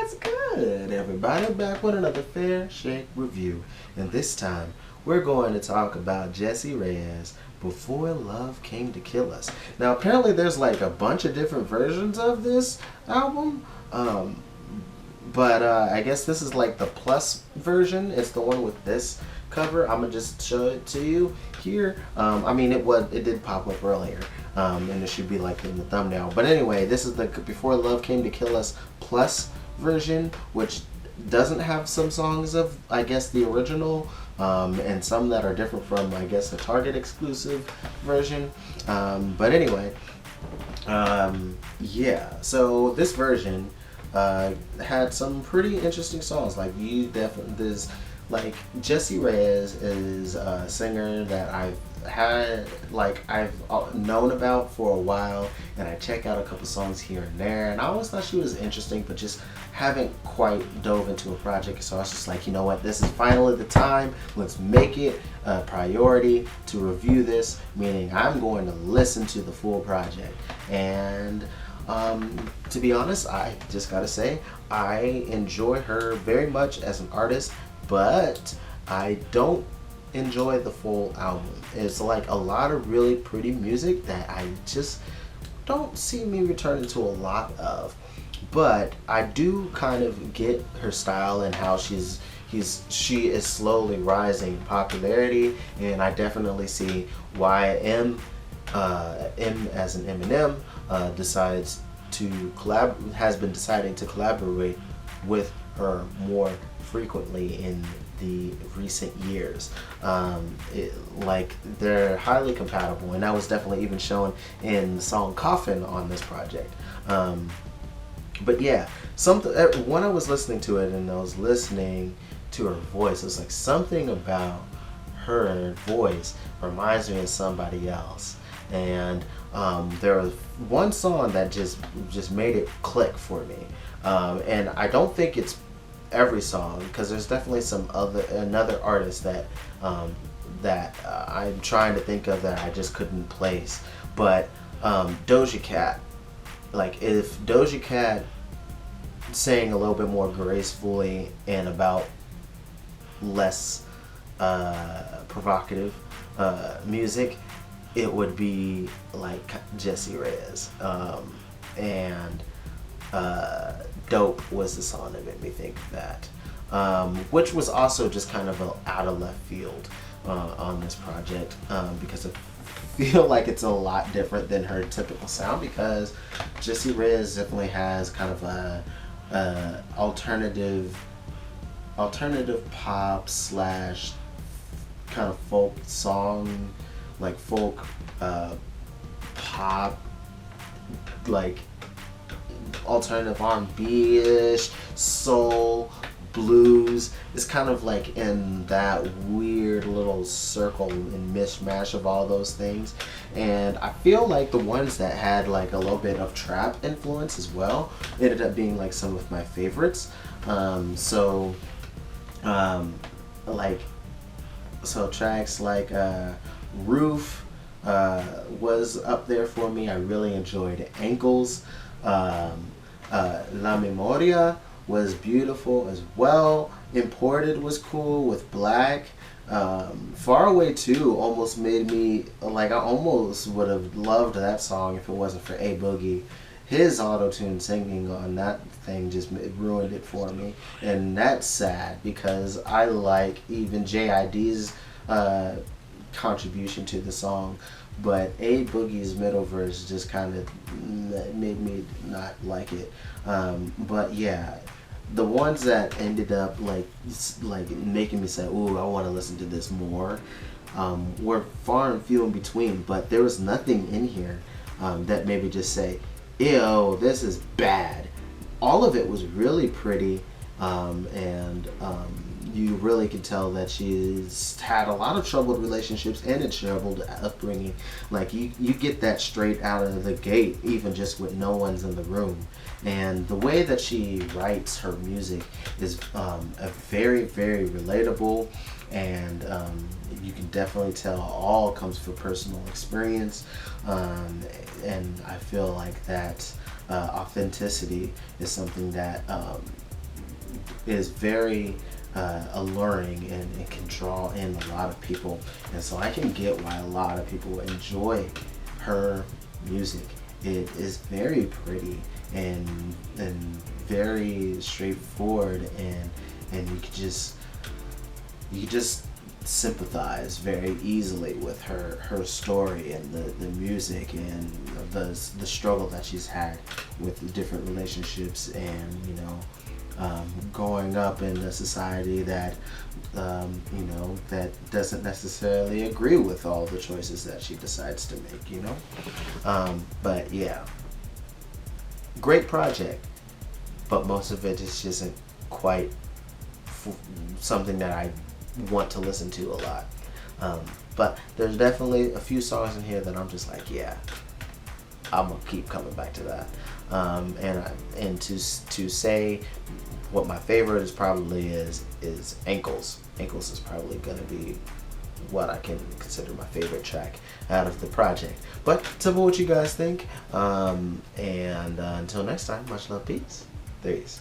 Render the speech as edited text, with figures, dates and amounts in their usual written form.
What's good, everybody? Back with another Fair Shake review. And this time, we're going to talk about Jessie Reyez, Before Love Came to Kill Us. Now, apparently there's like a bunch of different versions of this album. But I guess this is like the plus version. It's the one with this cover. I'm gonna just show it to you here. I mean, it did pop up earlier, and it should be like in the thumbnail. But anyway, this is the Before Love Came to Kill Us plus version, which doesn't have some songs of, I guess, the original, and some that are different from, I guess, the Target exclusive version. But anyway, yeah. So this version had some pretty interesting songs. Like there's like Jessie Reyez is a singer that I've known about for a while, and I check out a couple songs here and there, and I always thought she was interesting, but just haven't quite dove into a project. So I was just like, you know what, this is finally the time. Let's make it a priority to review this, meaning I'm going to listen to the full project. And to be honest, I just gotta say, I enjoy her very much as an artist, but I don't enjoy the full album. It's like a lot of really pretty music that I just don't see me returning to a lot of. But I do kind of get her style and how she is slowly rising in popularity, and I definitely see why M as an Eminem has been deciding to collaborate with her more frequently in the recent years. Like they're highly compatible, and that was definitely even shown in the song Coffin on this project. But yeah, when I was listening to it and I was listening to her voice, it was like something about her voice reminds me of somebody else. And there was one song that just made it click for me, and I don't think it's every song, because there's definitely another artist that I'm trying to think of that I just couldn't place. But Doja Cat, like if Doja Cat sang a little bit more gracefully and about less provocative music, it would be like Jessie Reyez. And Dope was the song that made me think of that, which was also just kind of out of left field on this project, because I feel like it's a lot different than her typical sound, because Jessie Reyez definitely has kind of a alternative pop slash kind of folk song, like folk pop, like alternative R&B-ish, soul, blues. It's kind of like in that weird little circle and mishmash of all those things. And I feel like the ones that had like a little bit of trap influence as well ended up being like some of my favorites. So tracks like Roof was up there for me. I really enjoyed Ankles. La Memoria was beautiful as well. Imported was cool with Black. Far Away 2 almost made me, like, I almost would have loved that song if it wasn't for A Boogie. His auto-tune singing on that thing just ruined it for me, and that's sad because I like even JID's contribution to the song, but A Boogie's middle verse just kind of made me not like it. But yeah, the ones that ended up like making me say, "Ooh, I want to listen to this more," were far and few in between. But there was nothing in here that made me just say, "Ew, this is bad." All of it was really pretty, and you really can tell that she's had a lot of troubled relationships and a troubled upbringing. Like you get that straight out of the gate, even just with no one's in the room. And the way that she writes her music is a very, very relatable, and you can definitely tell all comes from personal experience. And I feel like that authenticity is something that is very alluring and can draw in a lot of people, and so I can get why a lot of people enjoy her music. It is very pretty and very straightforward, and you could just sympathize very easily with her story and the music and the struggle that she's had with the different relationships, and growing up in a society that that doesn't necessarily agree with all the choices that she decides to make. But yeah, great project, but most of it just isn't quite something that I want to listen to a lot. But there's definitely a few songs in here that I'm just like, yeah, I'm gonna keep coming back to that. And to say what my favorite is Ankles. Ankles is probably gonna be what I can consider my favorite track out of the project. But tell me what you guys think. And until next time, much love, peace. There he is.